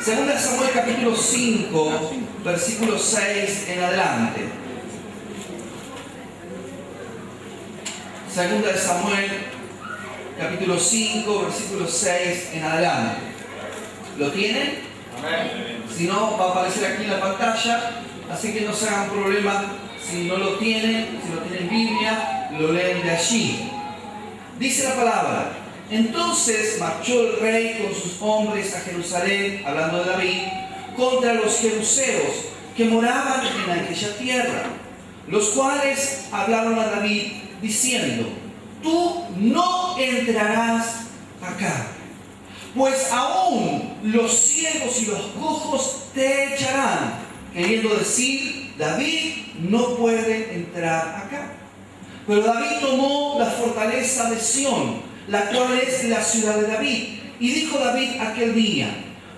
Segunda de Samuel capítulo 5, versículo 6 en adelante. Segunda de Samuel capítulo 5, versículo 6 en adelante. ¿Lo tienen? Amén. Si no, va a aparecer aquí en la pantalla, así que no se hagan problema. Si no lo tienen, si no tienen Biblia, lo leen de allí. Dice la palabra: entonces marchó el rey con sus hombres a Jerusalén, hablando de David, contra los jebuseos que moraban en aquella tierra, los cuales hablaron a David diciendo: tú no entrarás acá, pues aún los ciegos y los cojos te echarán. Queriendo decir, David no puede entrar acá. Pero David tomó la fortaleza de Sión, la cual es la ciudad de David. Y dijo David aquel día: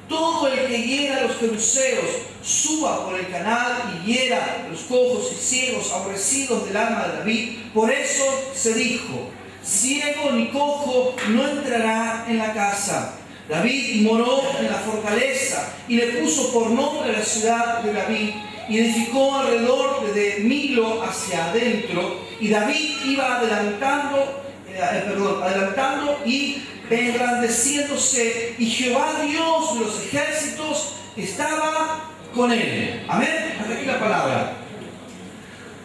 todo el que hiera a los jebuseos suba por el canal y hiera a los cojos y ciegos aborrecidos del alma de David. Por eso se dijo: ciego ni cojo no entrará en la casa. David moró en la fortaleza y le puso por nombre la ciudad de David, y edificó alrededor de Milo hacia adentro. Y David iba adelantando y engrandeciéndose, y Jehová Dios de los ejércitos estaba con él. Amén. Hasta aquí la palabra.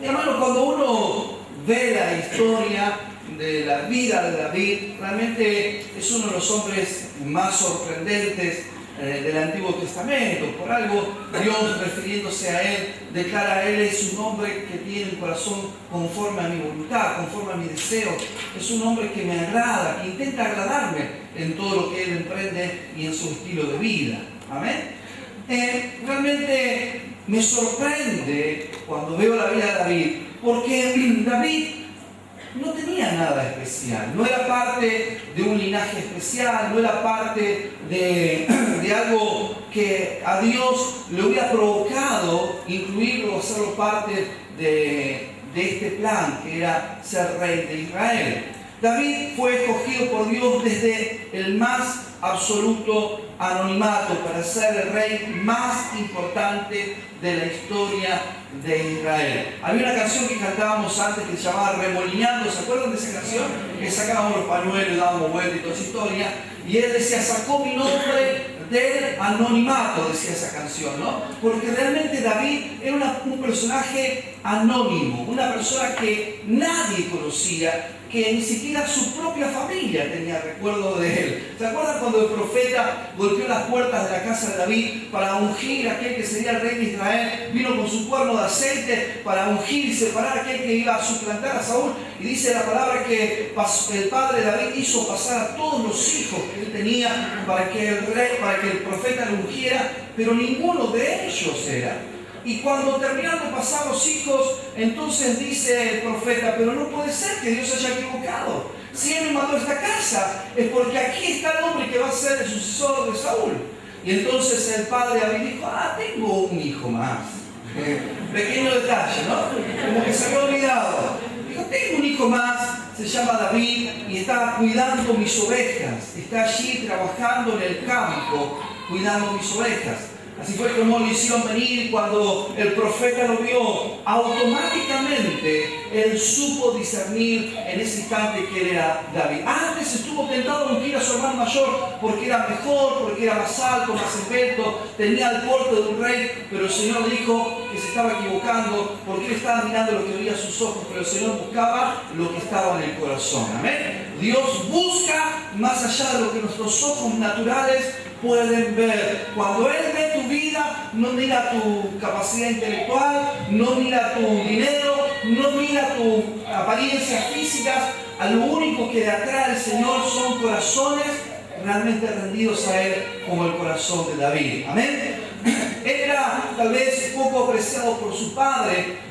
Mi hermano, cuando uno ve la historia de la vida de David, realmente es uno de los hombres más sorprendentes del Antiguo Testamento. Por algo Dios, refiriéndose a él, declara: él es un hombre que tiene un corazón conforme a mi voluntad, conforme a mi deseo. Es un hombre que me agrada, que intenta agradarme en todo lo que él emprende y en su estilo de vida. Amén. Realmente me sorprende cuando veo la vida de David, porque David no tenía nada especial, no era parte de un linaje especial, no era parte de algo que a Dios le hubiera provocado incluirlo o hacerlo parte de este plan que era ser rey de Israel. David fue escogido por Dios desde el más absoluto anonimato para ser el rey más importante de la historia de Israel. Había una canción que cantábamos antes que se llamaba Remolineando. ¿Se acuerdan de esa canción? Que sacábamos los pañuelos, dábamos vueltas y toda esa historia. Y él decía: sacó mi nombre del anonimato, decía esa canción, ¿no? Porque realmente David era un personaje anónimo, una persona que nadie conocía, que ni siquiera su propia familia tenía recuerdo de él. ¿Se acuerdan cuando el profeta golpeó las puertas de la casa de David para ungir a aquel que sería el rey de Israel? Vino con su cuerno de aceite para ungir y separar a aquel que iba a suplantar a Saúl. Y dice la palabra que el padre de David hizo pasar a todos los hijos que él tenía para que el profeta lo ungiera, pero ninguno de ellos era. Y cuando terminaron de pasar los hijos, entonces dice el profeta: pero no puede ser que Dios haya equivocado. Si Él me mandó a esta casa, es porque aquí está el hombre que va a ser el sucesor de Saúl. Y entonces el padre David dijo: tengo un hijo más. Pequeño detalle, ¿no? Como que se había olvidado. Dijo: tengo un hijo más, se llama David, y está cuidando mis ovejas. Está allí trabajando en el campo, cuidando mis ovejas. Así fue como lo hicieron venir. Cuando el profeta lo vio, automáticamente él supo discernir en ese instante que él era David. Antes estuvo tentado a ungir a su hermano mayor porque era mejor, porque era más alto, más esbelto, tenía el porte de un rey, pero el Señor dijo que se estaba equivocando porque él estaba mirando lo que veía a sus ojos, pero el Señor buscaba lo que estaba en el corazón. Amén. Dios busca más allá de lo que nuestros ojos naturales pueden ver. Cuando Él ve tu vida, no mira tu capacidad intelectual, no mira tu dinero, no mira tu apariencia física. A lo único que le atrae al Señor son corazones realmente rendidos a Él, como el corazón de David. Amén. Él era tal vez poco apreciado por su padre.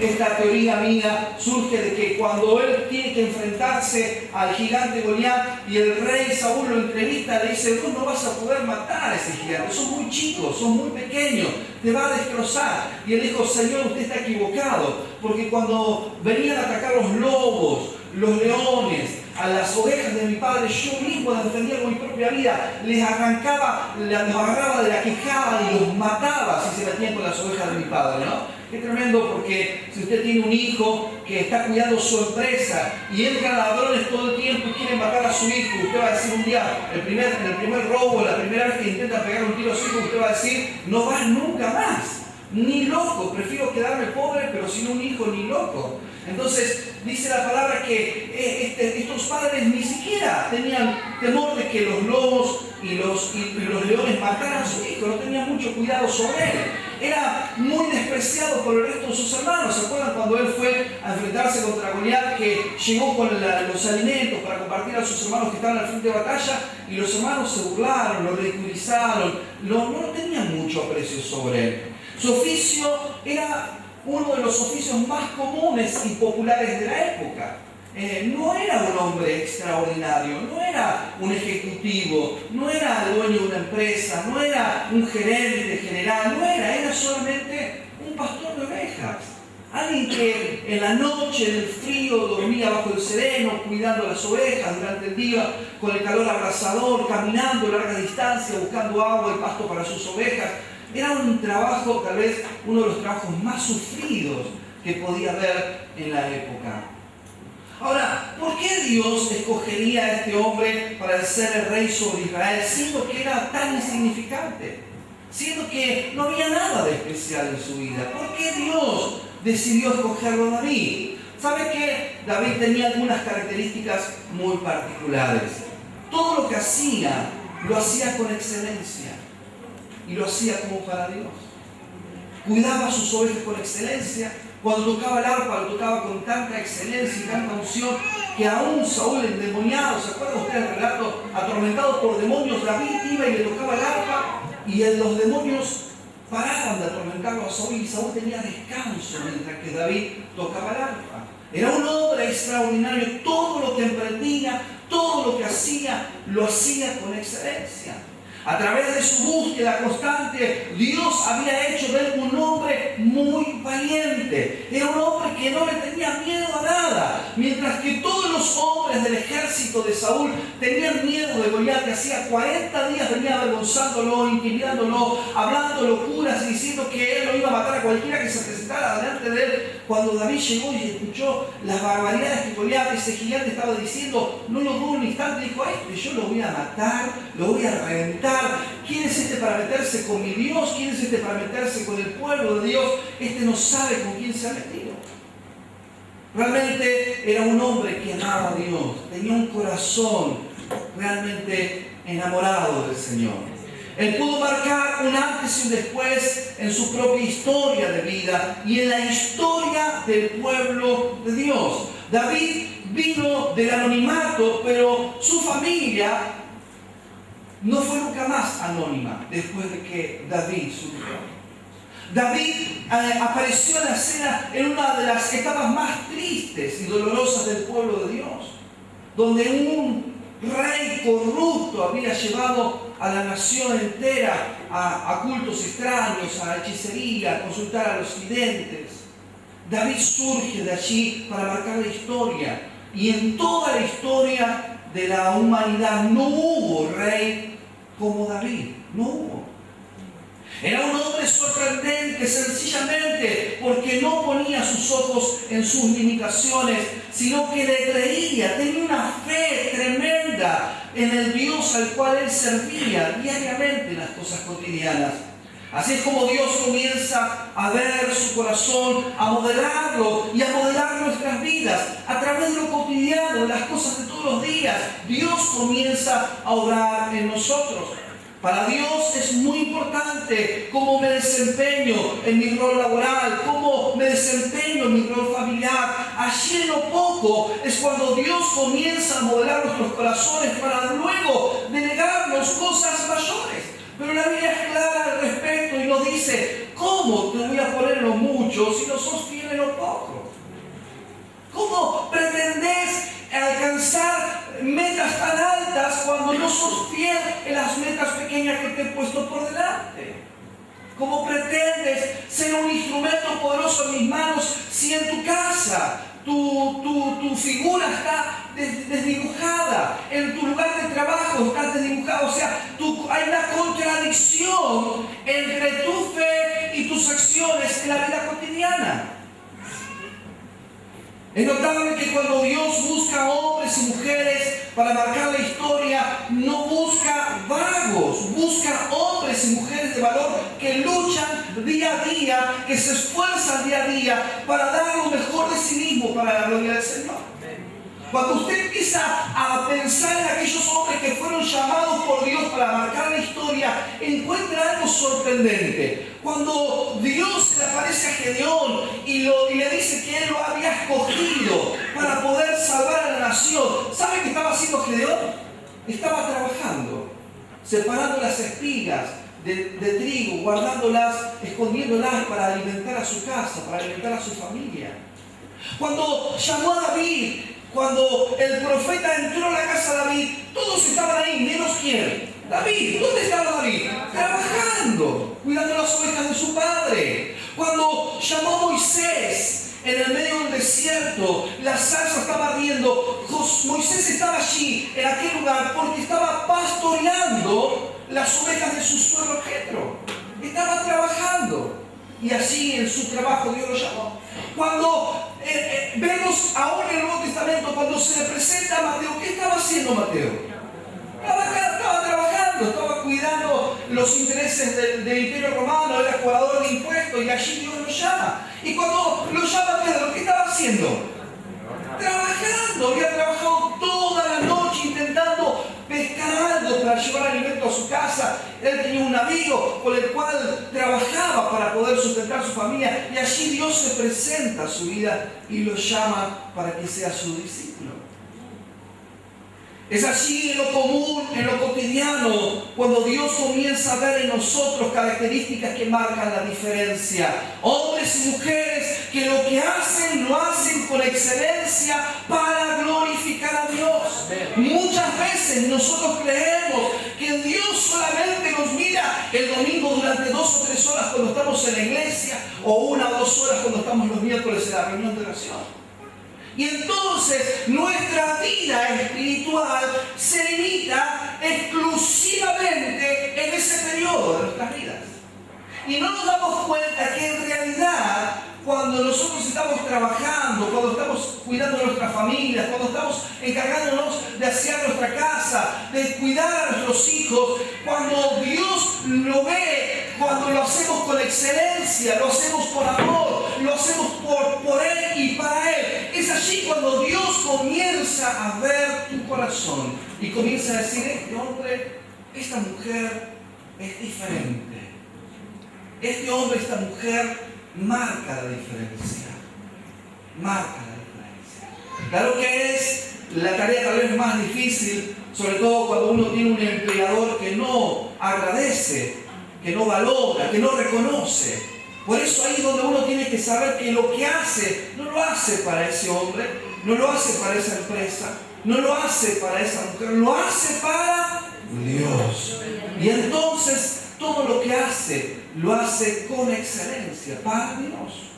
Esta teoría mía surge de que cuando él tiene que enfrentarse al gigante Goliat y el rey Saúl lo entrevista, le dice: vos no vas a poder matar a ese gigante, sos muy chico, sos muy pequeño, te va a destrozar. Y él dijo: Señor, usted está equivocado, porque cuando venían a atacar los lobos, los leones, a las ovejas de mi padre, yo mismo las defendía con mi propia vida, les arrancaba, los agarraba de la quijada y los mataba si se metían con las ovejas de mi padre, ¿no? Qué tremendo, porque si usted tiene un hijo que está cuidando su empresa y entran ladrones todo el tiempo y quieren matar a su hijo, usted va a decir un día, en el primer robo, la primera vez que intenta pegar un tiro a su hijo, usted va a decir, no vas nunca más. Ni loco, prefiero quedarme pobre, pero sin un hijo ni loco. Entonces, dice la palabra que estos padres ni siquiera tenían temor de que los lobos y los leones mataran a su hijo, no tenían mucho cuidado sobre él. Era muy despreciado por el resto de sus hermanos. ¿Se acuerdan cuando él fue a enfrentarse contra Goliat, que llegó con los alimentos para compartir a sus hermanos que estaban al frente de batalla, y los hermanos se burlaron, lo ridiculizaron, no tenían mucho aprecio sobre él? Su oficio era uno de los oficios más comunes y populares de la época. No era un hombre extraordinario, no era un ejecutivo, no era el dueño de una empresa, no era un gerente general, era solamente un pastor de ovejas. Alguien que en la noche, en el frío, dormía bajo el sereno, cuidando las ovejas, durante el día con el calor abrasador, caminando a larga distancia, buscando agua y pasto para sus ovejas. Era un trabajo, tal vez uno de los trabajos más sufridos que podía haber en la época. Ahora, ¿por qué Dios escogería a este hombre para ser el rey sobre Israel, siendo que era tan insignificante? Siendo que no había nada de especial en su vida. ¿Por qué Dios decidió escogerlo a David? ¿Sabe qué? David tenía algunas características muy particulares. Todo lo que hacía, lo hacía con excelencia. Y lo hacía como para Dios. Cuidaba a sus ovejas con excelencia. Cuando tocaba el arpa, lo tocaba con tanta excelencia y tanta unción que aún Saúl, endemoniado, ¿se acuerdan ustedes del relato? Atormentado por demonios, David iba y le tocaba el arpa y los demonios paraban de atormentarlo a Saúl y Saúl tenía descanso mientras que David tocaba el arpa. Era un hombre extraordinario. Todo lo que emprendía, todo lo que hacía, lo hacía con excelencia. A través de su búsqueda constante, Dios había hecho de él un hombre muy valiente. Era un hombre que no le tenía miedo a nada. Mientras que todos los hombres del ejército de Saúl tenían miedo de Goliat, que hacía 40 días venía avergonzándolo, intimidándolo, hablando locuras y diciendo que él lo iba a matar a cualquiera que se presentara delante de él. Cuando David llegó y escuchó las barbaridades que Goliat, ese gigante, estaba diciendo, no lo dudó un instante, dijo, yo lo voy a matar, lo voy a reventar. ¿Quién es este para meterse con mi Dios? ¿Quién es este para meterse con el pueblo de Dios? Este no sabe con quién se ha metido. Realmente era un hombre que amaba a Dios, tenía un corazón realmente enamorado del Señor. Él pudo marcar un antes y un después en su propia historia de vida y en la historia del pueblo de Dios. David vino del anonimato, pero su familia no fue nunca más anónima después de que David surgió. David apareció en la escena en una de las etapas más tristes y dolorosas del pueblo de Dios, donde un rey corrupto había llevado a la nación entera a cultos extraños, a hechicería, a consultar a los videntes. David surge de allí para marcar la historia, y en toda la historia de la humanidad no hubo rey como David, no hubo. Era un hombre sorprendente sencillamente porque no ponía sus ojos en sus limitaciones, sino que le creía, tenía una fe tremenda en el Dios al cual él servía diariamente en las cosas cotidianas. Así es como Dios comienza a ver su corazón, a modelarlo y a modelar nuestras vidas. A través de lo cotidiano, de las cosas de todos los días, Dios comienza a obrar en nosotros. Para Dios es muy importante cómo me desempeño en mi rol laboral, cómo me desempeño en mi rol familiar. Allí en lo poco es cuando Dios comienza a modelar nuestros corazones para luego delegarnos cosas mayores. Pero la Biblia es clara al respecto y nos dice, ¿cómo te voy a poner en lo mucho si no sos fiel en lo poco? ¿Cómo pretendés alcanzar metas tan altas cuando no sos fiel en las metas pequeñas que te he puesto por delante? ¿Cómo pretendes ser un instrumento poderoso en mis manos si en tu casa tu figura está desdibujada, en tu lugar de trabajo estás desdibujado, o sea, hay una contradicción entre tu fe y tus acciones en la vida cotidiana. Es notable que cuando Dios busca hombres y mujeres para marcar la historia, no busca vagos, busca hombres y mujeres de valor que luchan día a día, que se esfuerzan día a día para dar lo mejor de sí mismo para la gloria del Señor. Cuando usted empieza a pensar en aquellos hombres que fueron llamados por Dios para marcar la historia, encuentra algo sorprendente. Cuando Dios se le aparece a Gedeón y le dice que Él lo había escogido para poder salvar a la nación, ¿sabe qué estaba haciendo Gedeón? Estaba trabajando, separando las espigas de trigo, guardándolas, escondiéndolas para alimentar a su casa, para alimentar a su familia. Cuando llamó a David, cuando el profeta entró a la casa de David, todos estaban ahí, menos quién. David, ¿dónde estaba David? Trabajando, cuidando las ovejas de su padre. Cuando llamó a Moisés en el medio del desierto, la zarza estaba ardiendo. Moisés estaba allí, en aquel lugar, porque estaba pastoreando las ovejas de su suegro Jetro. Estaba trabajando. Y así en su trabajo Dios lo llamó. Cuando vemos ahora en el Nuevo Testamento, cuando se le presenta a Mateo, ¿qué estaba haciendo Mateo? Estaba trabajando, estaba cuidando los intereses del Imperio Romano, era cobrador de impuestos, y allí Dios lo llama. Y cuando lo llama Pedro, ¿qué estaba haciendo? Trabajando, había trabajado toda la noche intentando pescar algo para llevar alimento a su casa. Él tenía un amigo con el cual trabajaba para poder sustentar a su familia, y allí Dios se presenta a su vida y lo llama para que sea su discípulo. Es allí en lo común, en lo cotidiano, cuando Dios comienza a ver en nosotros características que marcan la diferencia. Hombres y mujeres que lo que hacen, lo hacen con excelencia para glorificar a Dios. Muchas veces nosotros creemos que Dios solamente nos mira el domingo durante 2 o 3 horas cuando estamos en la iglesia, o 1 o 2 horas cuando estamos los miércoles en la reunión de oración. Y entonces nuestra vida espiritual se limita exclusivamente en ese periodo de nuestras vidas. Y no nos damos cuenta que en realidad, cuando nosotros estamos trabajando, cuando estamos cuidando de nuestras familias, cuando estamos encargándonos de asear nuestra casa, de cuidar a nuestros hijos, cuando Dios lo ve, cuando lo hacemos con excelencia, lo hacemos por amor, lo hacemos por Él y para Él, es allí cuando Dios comienza a ver tu corazón y comienza a decir: este hombre, esta mujer es diferente. Este hombre, esta mujer marca la diferencia. Marca la diferencia. Claro que es la tarea tal vez más difícil, sobre todo cuando uno tiene un empleador que no agradece, que no valora, que no reconoce. Por eso ahí es donde uno tiene que saber que lo que hace, no lo hace para ese hombre, no lo hace para esa empresa, no lo hace para esa mujer, lo hace para Dios. Y entonces todo lo que hace, lo hace con excelencia, para Dios.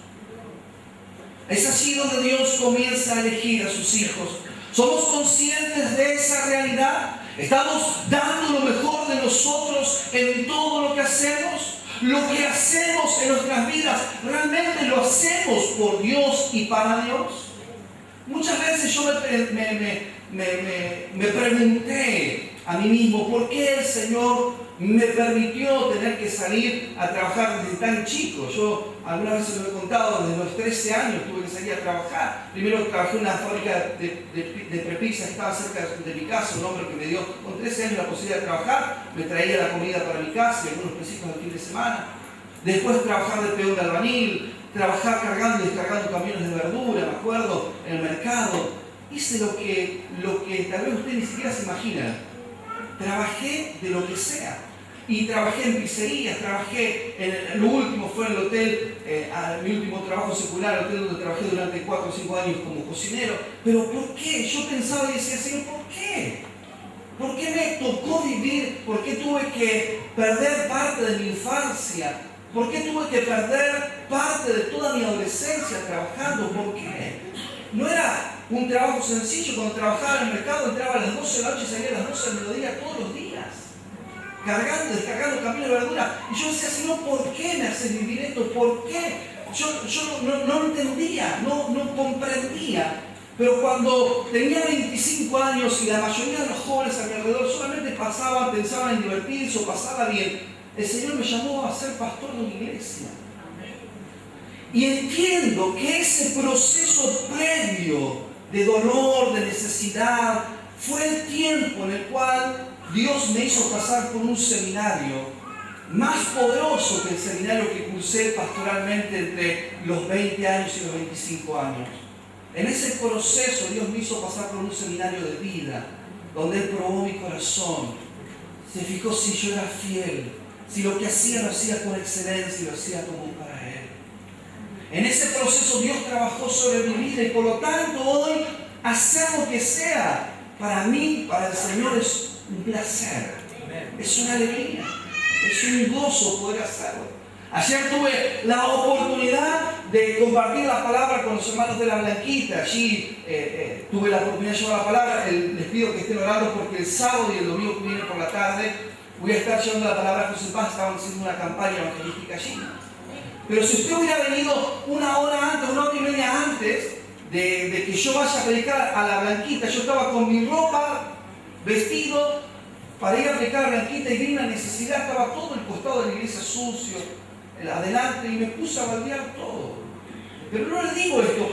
Es así donde Dios comienza a elegir a sus hijos. ¿Somos conscientes de esa realidad? ¿Estamos dando lo mejor de nosotros en todo lo que hacemos? Lo que hacemos en nuestras vidas, ¿realmente lo hacemos por Dios y para Dios? Muchas veces yo me pregunté a mí mismo, ¿por qué el Señor me permitió tener que salir a trabajar desde tan chico? Yo algunas veces lo he contado, desde los 13 años tuve que salir a trabajar. Primero trabajé en una fábrica de prepisas que estaba cerca de mi casa, un hombre que me dio con 13 años la posibilidad de trabajar, me traía la comida para mi casa y algunos pesitos al fin de semana. Después trabajar de peón de albañil, trabajar cargando y descargando camiones de verdura, me acuerdo, en el mercado. Hice lo que tal vez usted ni siquiera se imagina. Trabajé de lo que sea. Y trabajé en pizzerías, lo último fue en el hotel, mi último trabajo secular, el hotel donde trabajé durante 4 o 5 años como cocinero. Pero ¿por qué? Yo pensaba y decía: Señor, ¿por qué? ¿Por qué me tocó vivir? ¿Por qué tuve que perder parte de mi infancia? ¿Por qué tuve que perder parte de toda mi adolescencia trabajando? ¿Por qué? no era un trabajo sencillo. Cuando trabajaba en el mercado entraba a las 12 de la noche y salía a las 12 del mediodía todos los días, cargando, descargando camiones de verdura. Y yo decía, Señor, ¿por qué me haces vivir esto? ¿Por qué? Yo no entendía, no comprendía. Pero cuando tenía 25 años y la mayoría de los jóvenes a mi alrededor solamente pasaban, pensaban en divertirse o pasarla bien, el Señor me llamó a ser pastor de una iglesia. Y entiendo que ese proceso previo de dolor, de necesidad, fue el tiempo en el cual Dios me hizo pasar por un seminario más poderoso que el seminario que cursé pastoralmente entre los 20 años y los 25 años. En ese proceso Dios me hizo pasar por un seminario de vida, donde Él probó mi corazón, se fijó si yo era fiel, si lo que hacía lo hacía con excelencia y lo hacía como para Él. En ese proceso Dios trabajó sobre mi vida y por lo tanto hoy hacer lo que sea, para mí, para el Señor es un placer, es una alegría, es un gozo poder hacerlo. Ayer tuve la oportunidad de compartir la palabra con los hermanos de la Blanquita. Allí tuve la oportunidad de llevar la palabra. Les pido que estén orando porque el sábado y el domingo que viene por la tarde voy a estar llevando la palabra a José Paz. Estaban haciendo una campaña evangelística allí. Pero si usted hubiera venido una hora antes, una hora y media antes de que yo vaya a predicar a la Blanquita, yo estaba con mi ropa, vestido, para ir a predicar a la Blanquita y vi una necesidad. Estaba todo el costado de la iglesia sucio, adelante, y me puse a baldear todo. Pero no le digo esto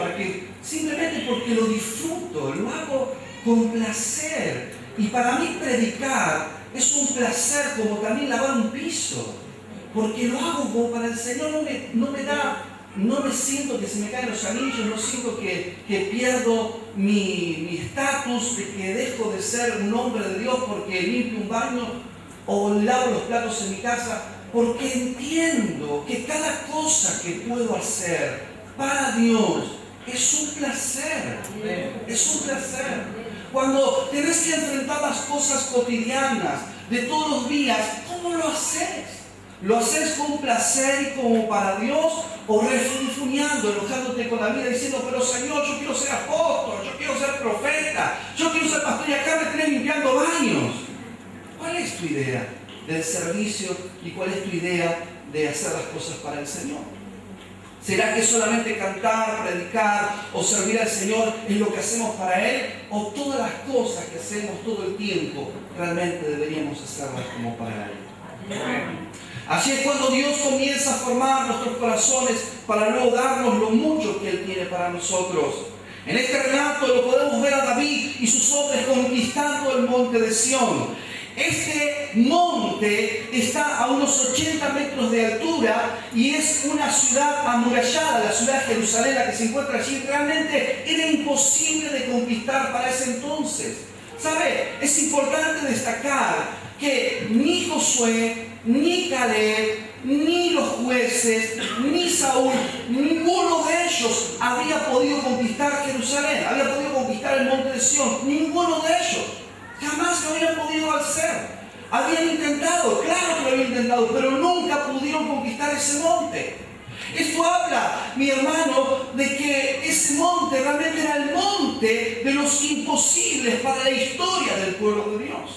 simplemente porque lo disfruto, lo hago con placer. Y para mí predicar es un placer como también lavar un piso, porque lo hago como para el Señor. No me siento que se me caen los anillos, no siento que pierdo mi estatus, de que dejo de ser un hombre de Dios porque limpio un baño o lavo los platos en mi casa. Porque entiendo que cada cosa que puedo hacer para Dios es un placer. Es un placer. Cuando tenés que enfrentar las cosas cotidianas de todos los días, ¿cómo lo haces? ¿Lo haces con placer y como para Dios? ¿O refunfuñando, enojándote con la vida, diciendo, pero Señor, yo quiero ser apóstol, yo quiero ser profeta, yo quiero ser pastor y acá me tenés limpiando baños? ¿Cuál es tu idea del servicio y cuál es tu idea de hacer las cosas para el Señor? ¿Será que solamente cantar, predicar o servir al Señor es lo que hacemos para Él? ¿O todas las cosas que hacemos todo el tiempo realmente deberíamos hacerlas como para Él? Así es cuando Dios comienza a formar nuestros corazones para luego darnos lo mucho que Él tiene para nosotros. En este relato lo podemos ver a David y sus hombres conquistando el monte de Sión. Este monte está a unos 80 metros de altura y es una ciudad amurallada, la ciudad de Jerusalén, la que se encuentra allí. Realmente era imposible de conquistar para ese entonces. ¿Sabe? Es importante destacar que ni Josué, ni Caleb, ni los jueces, ni Saúl, ninguno de ellos había podido conquistar Jerusalén, había podido conquistar el monte de Sión. Ninguno de ellos. Jamás lo habían podido hacer. Habían intentado, claro que lo habían intentado, pero nunca pudieron conquistar ese monte. Esto habla, mi hermano, de que ese monte realmente era el monte de los imposibles para la historia del pueblo de Dios.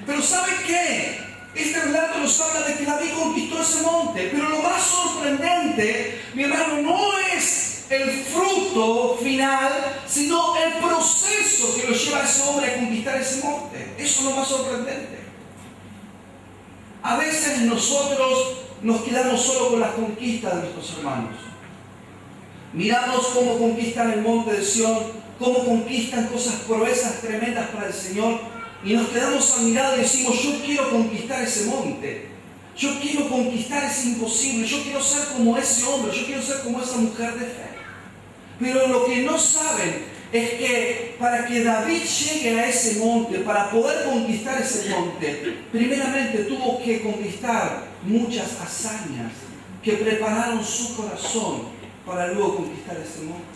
Pero ¿sabe qué? Este relato nos habla de que David conquistó ese monte, pero lo más sorprendente, mi hermano, no es el fruto final, sino el proceso que lo lleva a ese hombre a conquistar ese monte. Eso es lo más sorprendente. A veces nosotros nos quedamos solo con las conquistas de nuestros hermanos. Miramos cómo conquistan el monte de Sión, cómo conquistan cosas proezas tremendas para el Señor, y nos quedamos al mirar y decimos, yo quiero conquistar ese monte. Yo quiero conquistar ese imposible. Yo quiero ser como ese hombre. Yo quiero ser como esa mujer de fe. Pero lo que no saben es que para que David llegue a ese monte, para poder conquistar ese monte, primeramente tuvo que conquistar muchas hazañas que prepararon su corazón para luego conquistar ese monte.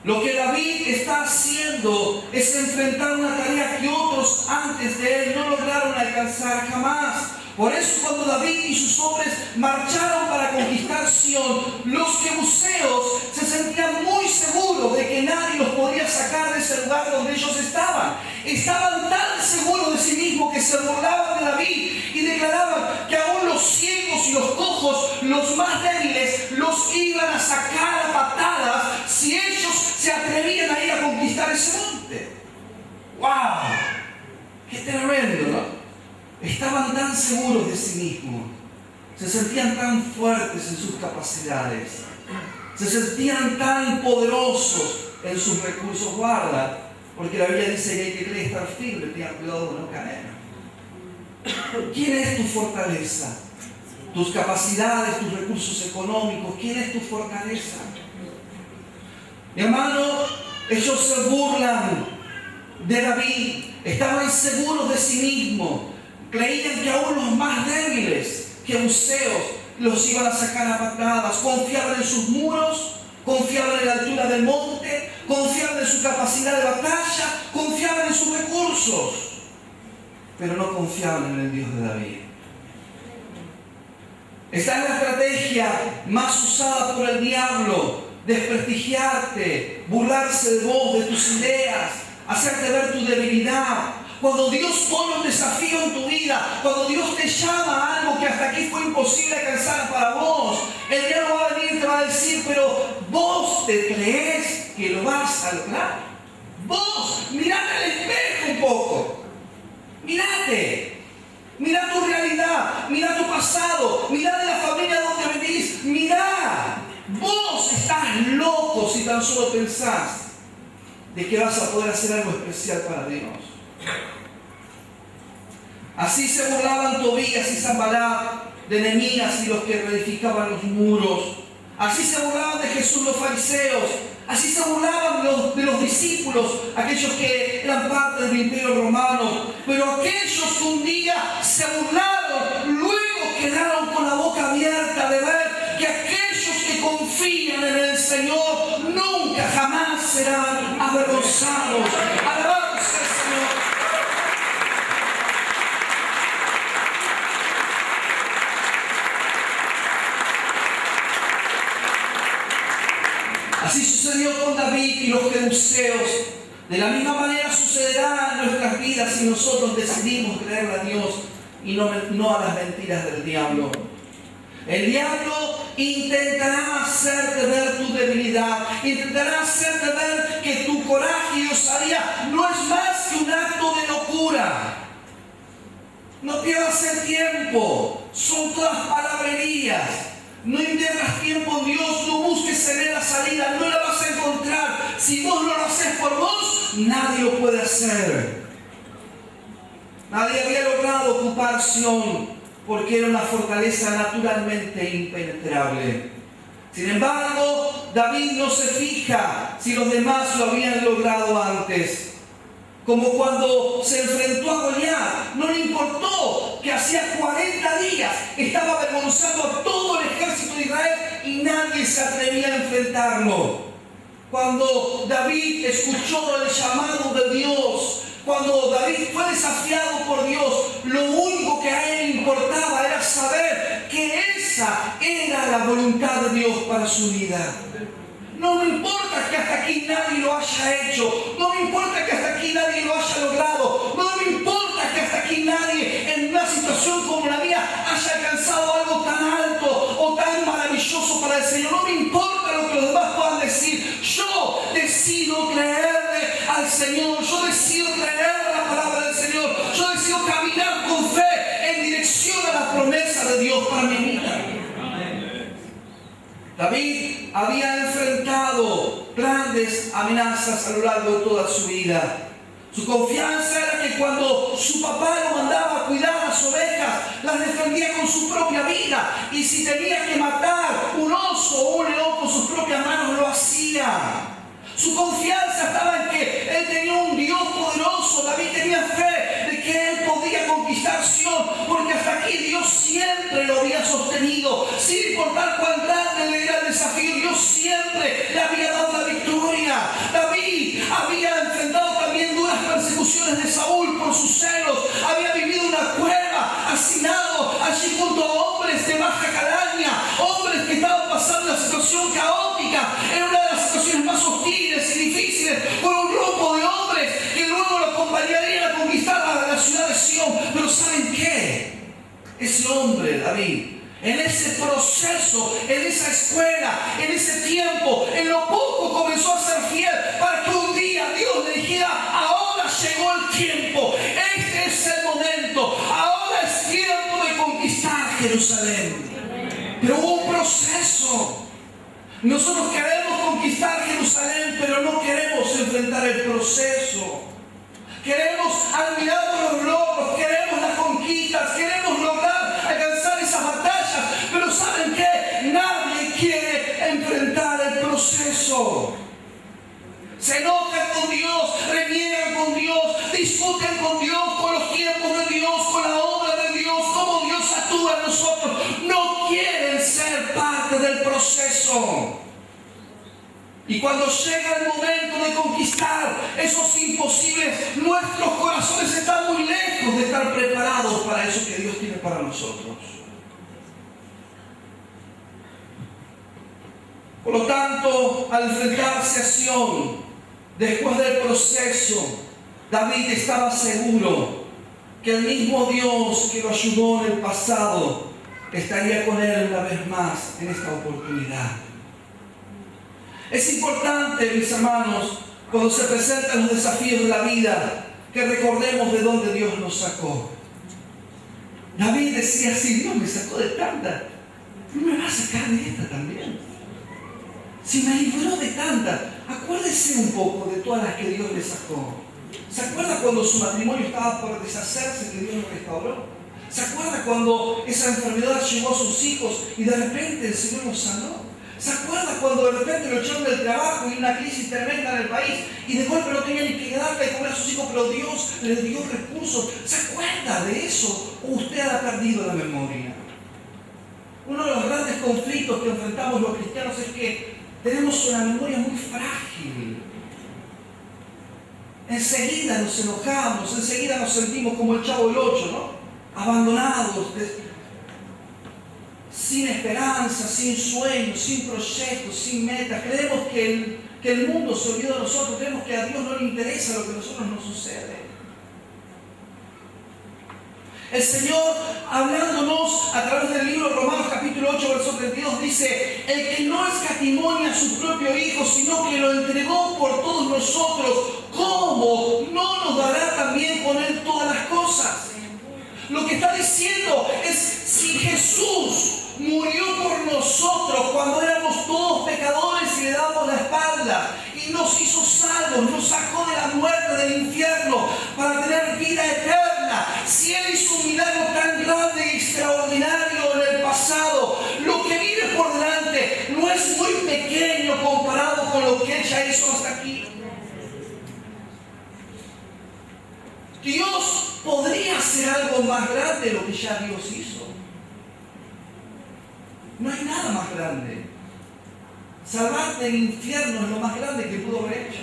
Lo que David está haciendo es enfrentar una tarea que otros antes de él no lograron alcanzar jamás. Por eso cuando David y sus hombres marcharon para conquistar Sión, los jebuseos se sentían muy seguros de que nadie los podía sacar de ese lugar donde ellos estaban. Estaban tan seguros de sí mismos que se burlaban de David y declaraban que aún los ciegos y los cojos, los más débiles, los iban a sacar a patadas si ellos se atrevían a ir a conquistar ese monte. ¡Wow! ¡Qué tremendo!, ¿no? Estaban tan seguros de sí mismos, se sentían tan fuertes en sus capacidades, se sentían tan poderosos en sus recursos. Guarda, porque la Biblia dice que hay que estar firme, tengan cuidado de no caer. ¿Quién es tu fortaleza? Tus capacidades, tus recursos económicos. ¿Quién es tu fortaleza? Mi hermano, ellos se burlan de David, estaban seguros de sí mismos. Creían que aún los más débiles, jebuseos, los iban a sacar a patadas. Confiaban en sus muros, confiaban en la altura del monte, confiaban en su capacidad de batalla, confiaban en sus recursos, pero no confiaban en el Dios de David. Esta es la estrategia más usada por el diablo: desprestigiarte, burlarse de vos, de tus ideas, hacerte ver tu debilidad. Cuando Dios pone un desafío en tu vida, cuando Dios te llama a algo que hasta aquí fue imposible alcanzar para vos, el diablo va a venir y te va a decir: pero vos te crees que lo vas a lograr. Vos, mirate al espejo un poco. Mirate. Mira tu realidad, mira tu pasado, mira de la familia donde venís. Mira, vos estás loco si tan solo pensás de que vas a poder hacer algo especial para Dios. Así se burlaban Tobías y Sanballat de Nehemías y los que reedificaban los muros. Así se burlaban de Jesús los fariseos. Así se burlaban de los discípulos, aquellos que eran parte del imperio romano. Pero aquellos que un día se burlaron, luego quedaron con la boca abierta de ver que aquellos que confían en el Señor nunca jamás serán avergonzados. Alabado sea el Señor. Así sucedió con David y los jebuseos. De la misma manera sucederá en nuestras vidas si nosotros decidimos creerle a Dios y no a las mentiras del diablo. El diablo intentará hacerte ver tu debilidad, intentará hacerte ver que tu coraje y osadía no es más que un acto de locura. No pierdas el tiempo, son todas palabrerías. No inviertas tiempo en Dios, no busques en Él la salida, no la vas a encontrar. Si vos no lo haces por vos, nadie lo puede hacer. Nadie había logrado ocupar Sión porque era una fortaleza naturalmente impenetrable. Sin embargo, David no se fija si los demás lo habían logrado antes. Como cuando se enfrentó a Goliat, no le importó que hacía 40 días estaba avergonzando a todo el ejército de Israel y nadie se atrevía a enfrentarlo. Cuando David escuchó el llamado de Dios, cuando David fue desafiado por Dios, lo único que a él importaba era saber que esa era la voluntad de Dios para su vida. No me importa que hasta aquí nadie lo haya hecho. No me importa que hasta aquí nadie lo haya logrado. No me importa que hasta aquí nadie en una situación como la mía haya alcanzado algo tan alto o tan maravilloso para el Señor. No me importa lo que los demás puedan decir. Yo decido creerle al Señor. Yo decido creer la palabra del Señor. Yo decido caminar con fe en dirección a la promesa de Dios para mi vida. David había enfrentado grandes amenazas a lo largo de toda su vida. Su confianza era que cuando su papá lo mandaba a cuidar las ovejas, las defendía con su propia vida. Y si tenía que matar un oso o un león con sus propias manos, lo hacía. Su confianza estaba en que él tenía un Dios poderoso. David tenía fe de que él podía conquistar Sión, porque hasta aquí Dios siempre lo había sostenido. Sin importar cuán grande era el desafío, Dios siempre le había dado la victoria. David había enfrentado también duras persecuciones de Saúl por sus celos. Había vivido una cueva, hacinado acompañarían a conquistar la ciudad de Sión. Pero ¿saben qué? Ese hombre, David, en ese proceso, en esa escuela, en ese tiempo, en lo poco comenzó a ser fiel para que un día Dios le dijera: ahora llegó el tiempo, este es el momento, ahora es tiempo de conquistar Jerusalén. Pero hubo un proceso. Nosotros queremos conquistar Jerusalén, pero no queremos enfrentar el proceso. Queremos admirar los logros, queremos las conquistas, queremos lograr alcanzar esas batallas, pero ¿saben qué? Nadie quiere enfrentar el proceso. Se enojan con Dios, reniegan con Dios, discuten con Dios, con los tiempos de Dios, con la obra de Dios, cómo Dios actúa en nosotros. No quieren ser parte del proceso. Y cuando llega el momento de conquistar esos imposibles, nuestros corazones están muy lejos de estar preparados para eso que Dios tiene para nosotros. Por lo tanto, al enfrentarse a Sión, después del proceso, David estaba seguro que el mismo Dios que lo ayudó en el pasado estaría con él una vez más en esta oportunidad. Es importante, mis hermanos, cuando se presentan los desafíos de la vida, que recordemos de dónde Dios nos sacó. David decía: si Dios me sacó de tanta, ¿no me va a sacar de esta también? Si me libró de tanta, acuérdese un poco de todas las que Dios le sacó. ¿Se acuerda cuando su matrimonio estaba por deshacerse, que Dios lo restauró? ¿Se acuerda cuando esa enfermedad llegó a sus hijos y de repente el Señor los sanó? ¿Se acuerda cuando de repente lo echaron del trabajo y una crisis tremenda en el país y de golpe no tenía ni que darle de comer a sus hijos, pero Dios les dio recursos? ¿Se acuerda de eso o usted ha perdido la memoria? Uno de los grandes conflictos que enfrentamos los cristianos es que tenemos una memoria muy frágil. Enseguida nos enojamos, enseguida nos sentimos como el Chavo del Ocho, ¿no? Abandonados, sin esperanza, sin sueños, sin proyectos, sin metas. Creemos que el mundo se olvidó de nosotros, creemos que a Dios no le interesa lo que a nosotros nos sucede. El Señor, hablándonos a través del libro de Romanos capítulo 8, verso 32, dice: el que no escatimó a su propio Hijo, sino que lo entregó por todos nosotros, ¿cómo no nos dará también con Él todas las cosas? Lo que está diciendo es: si Jesús murió por nosotros cuando éramos todos pecadores y le damos la espalda, y nos hizo salvos, nos sacó de la muerte, del infierno, para tener vida eterna. Si Él hizo un milagro tan grande y extraordinario en el pasado, lo que viene por delante no es muy pequeño comparado con lo que Él ya hizo hasta aquí. Dios podría hacer algo más grande de lo que ya Dios hizo. No hay nada más grande. Salvarte del infierno es lo más grande que pudo haber hecho.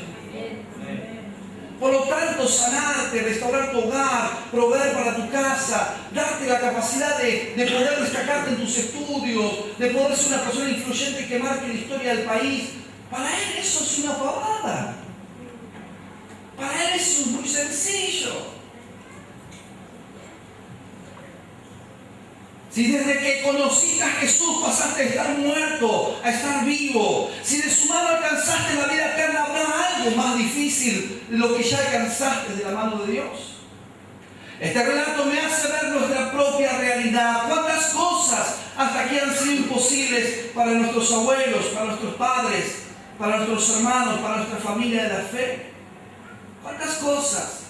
Por lo tanto, sanarte, restaurar tu hogar, proveer para tu casa, darte la capacidad de poder destacarte en tus estudios, de poder ser una persona influyente que marque la historia del país, para Él eso es una pavada. Para Él eso es muy sencillo. Si desde que conociste a Jesús pasaste de estar muerto a estar vivo, si de su mano alcanzaste la vida eterna, ¿habrá algo más difícil de lo que ya alcanzaste de la mano de Dios? Este relato me hace ver nuestra propia realidad. ¿Cuántas cosas hasta aquí han sido imposibles para nuestros abuelos, para nuestros padres, para nuestros hermanos, para nuestra familia de la fe? ¿Cuántas cosas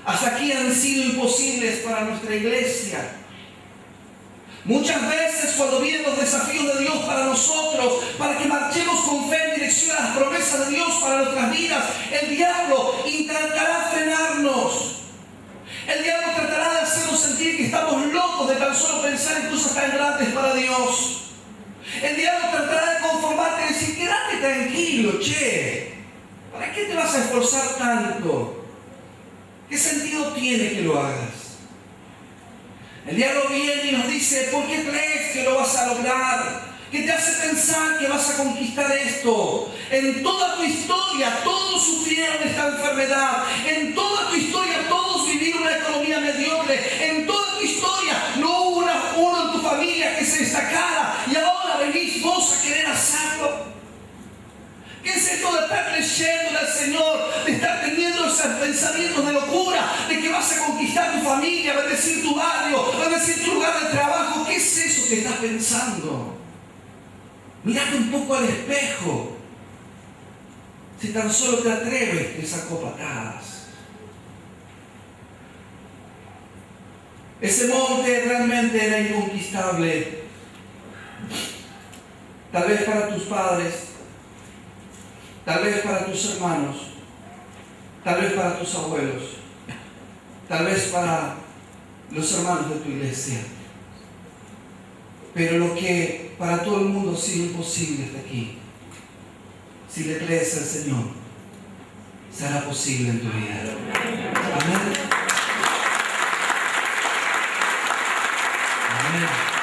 hasta aquí han sido imposibles para nuestra iglesia? Muchas veces cuando vienen los desafíos de Dios para nosotros, para que marchemos con fe en dirección a las promesas de Dios para nuestras vidas, el diablo intentará frenarnos. El diablo tratará de hacernos sentir que estamos locos de tan solo pensar en cosas tan grandes para Dios. El diablo tratará de conformarte y decir: quédate tranquilo, che. ¿Para qué te vas a esforzar tanto? ¿Qué sentido tiene que lo hagas? El diablo viene y nos dice: ¿por qué crees que lo vas a lograr? ¿Qué te hace pensar que vas a conquistar esto? En toda tu historia todos sufrieron esta enfermedad. En toda tu historia en esta cara y ahora venís vos a querer hacerlo? ¿Qué es esto de estar creyendo al Señor, de estar teniendo esos pensamientos de locura, de que vas a conquistar tu familia, bendecir tu barrio, bendecir tu lugar de trabajo? ¿Qué es eso que estás pensando? Mírate un poco al espejo. Si tan solo te atreves, te saco patadas. Ese monte realmente era inconquistable. Tal vez para tus padres, tal vez para tus hermanos, tal vez para tus abuelos, tal vez para los hermanos de tu iglesia. Pero lo que para todo el mundo ha sido imposible está aquí. Si le crees al Señor, será posible en tu vida. Amén. Amén.